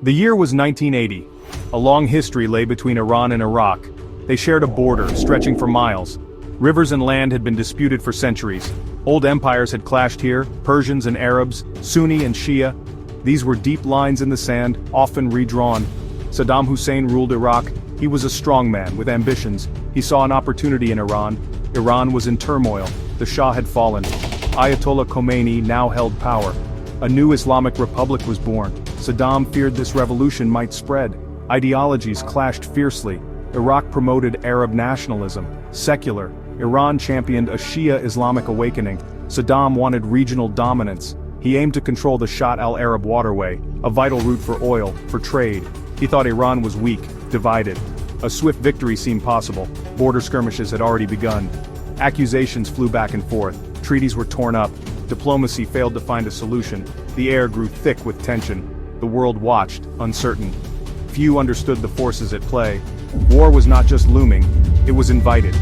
The year was 1980. A long history lay between Iran and Iraq. They shared a border stretching for miles. Rivers and land had been disputed for centuries. Old empires had clashed here, Persians and Arabs, Sunni and Shia. These were deep lines in the sand, often redrawn. Saddam Hussein ruled Iraq. He was a strong man with ambitions. He saw an opportunity in Iran. Iran was in turmoil. The Shah had fallen. Ayatollah Khomeini now held power. A new Islamic republic was born. Saddam feared this revolution might spread. Ideologies clashed fiercely. Iraq promoted Arab nationalism, secular. Iran championed a Shia Islamic awakening. Saddam wanted regional dominance. He aimed to control the Shatt al-Arab waterway, a vital route for oil, for trade. He thought Iran was weak, divided. A swift victory seemed possible. Border skirmishes had already begun. Accusations flew back and forth. Treaties were torn up. Diplomacy failed to find a solution. The air grew thick with tension. The world watched, uncertain. Few understood the forces at play. War was not just looming, it was invited.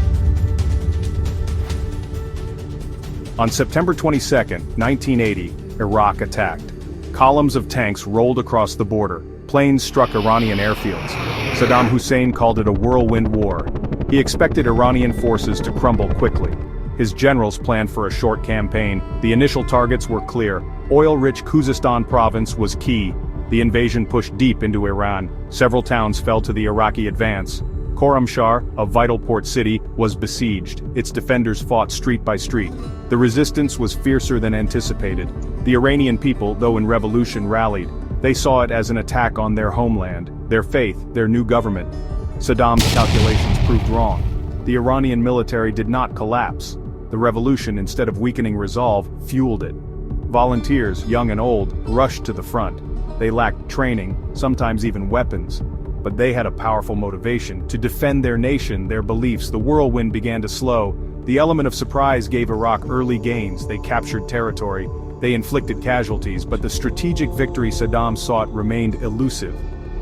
On September 22, 1980, Iraq attacked. Columns of tanks rolled across the border. Planes struck Iranian airfields. Saddam Hussein called it a whirlwind war. He expected Iranian forces to crumble quickly. His generals planned for a short campaign. The initial targets were clear. Oil-rich Khuzestan province was key. The invasion pushed deep into Iran. Several towns fell to the Iraqi advance. Khorramshahr, a vital port city, was besieged. Its defenders fought street by street. The resistance was fiercer than anticipated. The Iranian people, though in revolution, rallied. They saw it as an attack on their homeland, their faith, their new government. Saddam's calculations proved wrong. The Iranian military did not collapse. The revolution, instead of weakening resolve, fueled it. Volunteers, young and old, rushed to the front. They lacked training, sometimes even weapons. But they had a powerful motivation to defend their nation, their beliefs. The whirlwind began to slow. The element of surprise gave Iraq early gains. They captured territory. They inflicted casualties, but the strategic victory Saddam sought remained elusive.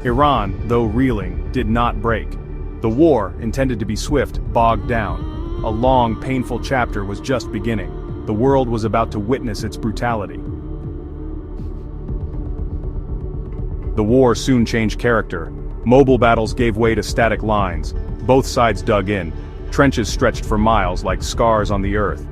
Iran, though reeling, did not break. The war, intended to be swift, bogged down. A long, painful chapter was just beginning. The world was about to witness its brutality. The war soon changed character. Mobile battles gave way to static lines. Both sides dug in. Trenches stretched for miles like scars on the earth.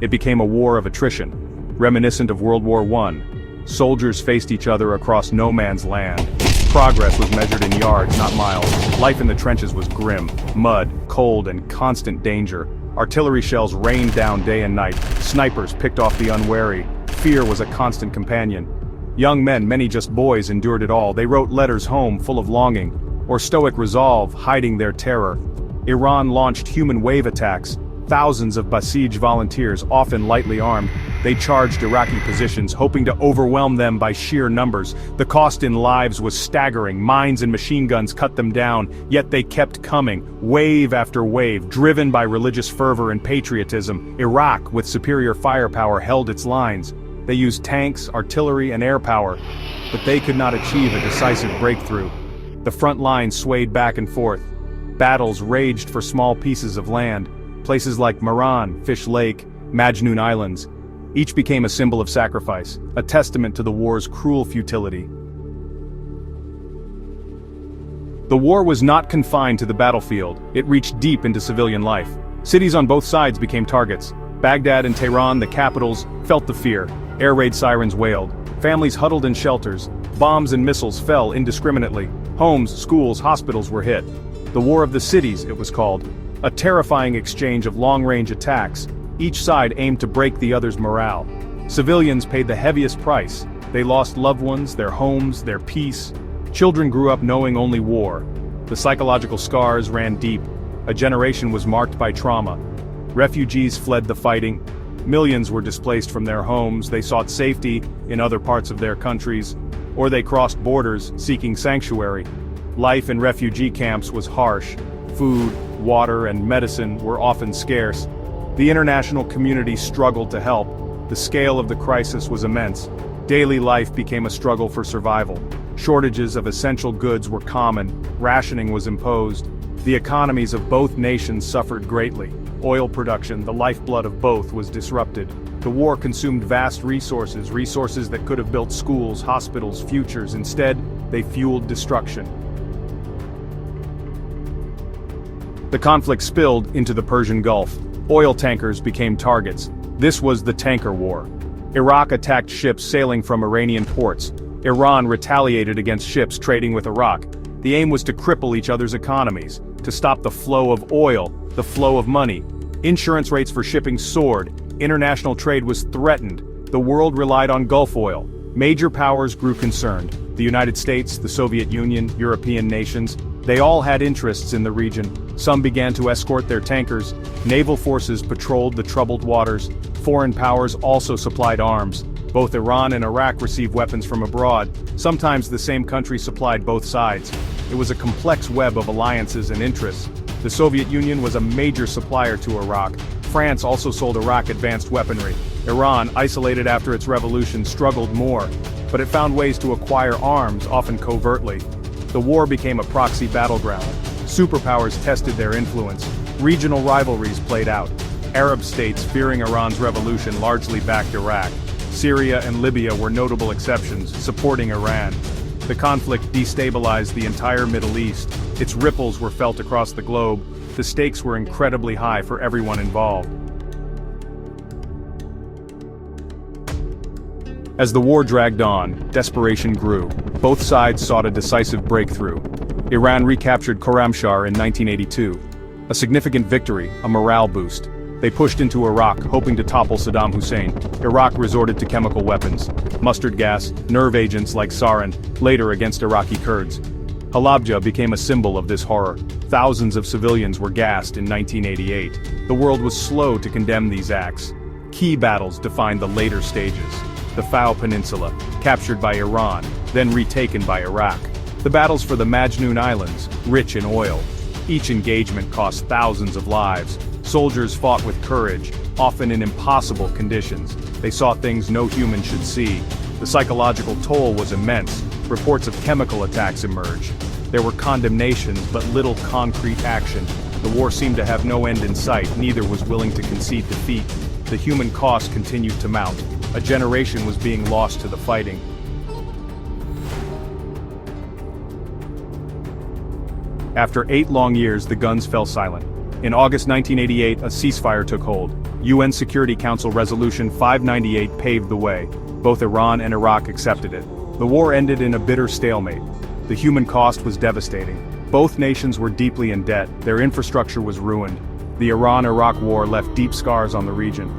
It became a war of attrition, reminiscent of World War I. Soldiers faced each other across no man's land. Progress was measured in yards, not miles. Life in the trenches was grim. Mud, cold, and constant danger. Artillery shells rained down day and night. Snipers picked off the unwary. Fear was a constant companion. Young men, many just boys, endured it all. They wrote letters home full of longing, or stoic resolve, hiding their terror. Iran launched human wave attacks. Thousands of Basij volunteers, often lightly armed, they charged Iraqi positions, hoping to overwhelm them by sheer numbers. The cost in lives was staggering. Mines and machine guns cut them down, yet they kept coming, wave after wave, driven by religious fervor and patriotism. Iraq, with superior firepower, held its lines. They used tanks, artillery, and air power, but they could not achieve a decisive breakthrough. The front lines swayed back and forth. Battles raged for small pieces of land. Places like Meran, Fish Lake, Majnoon Islands. Each became a symbol of sacrifice, a testament to the war's cruel futility. The war was not confined to the battlefield. It reached deep into civilian life. Cities on both sides became targets. Baghdad and Tehran, the capitals, felt the fear. Air raid sirens wailed. Families huddled in shelters. Bombs and missiles fell indiscriminately. Homes, schools, hospitals were hit. The War of the Cities, it was called. A terrifying exchange of long-range attacks. Each side aimed to break the other's morale. Civilians paid the heaviest price. They lost loved ones, their homes, their peace. Children grew up knowing only war. The psychological scars ran deep. A generation was marked by trauma. Refugees fled the fighting. Millions were displaced from their homes. They sought safety in other parts of their countries, or they crossed borders seeking sanctuary. Life in refugee camps was harsh. Food, water, and medicine were often scarce. The international community struggled to help. The scale of the crisis was immense. Daily life became a struggle for survival. Shortages of essential goods were common. Rationing was imposed. The economies of both nations suffered greatly. Oil production, the lifeblood of both, was disrupted. The war consumed vast resources that could have built schools, hospitals, futures. Instead, they fueled destruction. The conflict spilled into the Persian Gulf. Oil tankers became targets. This was the tanker war. Iraq attacked ships sailing from Iranian ports. Iran retaliated against ships trading with Iraq. The aim was to cripple each other's economies, to stop the flow of oil, the flow of money. Insurance rates for shipping soared. International trade was threatened. The world relied on Gulf oil. Major powers grew concerned. The United States, the Soviet Union, European nations, they all had interests in the region. Some began to escort their tankers. Naval forces patrolled the troubled waters. Foreign powers also supplied arms. Both Iran and Iraq received weapons from abroad. Sometimes the same country supplied both sides. It was a complex web of alliances and interests. The Soviet Union was a major supplier to Iraq. France also sold Iraq advanced weaponry. Iran, isolated after its revolution, struggled more, but it found ways to acquire arms, often covertly. The war became a proxy battleground. Superpowers tested their influence. Regional rivalries played out. Arab states, fearing Iran's revolution, largely backed Iraq. Syria and Libya were notable exceptions, supporting Iran. The conflict destabilized the entire Middle East. Its ripples were felt across the globe. The stakes were incredibly high for everyone involved. As the war dragged on, desperation grew. Both sides sought a decisive breakthrough. Iran recaptured Khorramshahr in 1982. A significant victory, a morale boost. They pushed into Iraq, hoping to topple Saddam Hussein. Iraq resorted to chemical weapons, mustard gas, nerve agents like sarin, later against Iraqi Kurds. Halabja became a symbol of this horror. Thousands of civilians were gassed in 1988. The world was slow to condemn these acts. Key battles defined the later stages. The Fao Peninsula, captured by Iran, then retaken by Iraq. The battles for the Majnoon Islands, rich in oil. Each engagement cost thousands of lives. Soldiers fought with courage, often in impossible conditions. They saw things no human should see. The psychological toll was immense. Reports of chemical attacks emerged. There were condemnations but little concrete action. The war seemed to have no end in sight. Neither was willing to concede defeat. The human cost continued to mount. A generation was being lost to the fighting. After 8 long years, the guns fell silent. In August 1988, a ceasefire took hold. UN Security Council Resolution 598 paved the way. Both Iran and Iraq accepted it. The war ended in a bitter stalemate. The human cost was devastating. Both nations were deeply in debt. Their infrastructure was ruined. The Iran-Iraq war left deep scars on the region.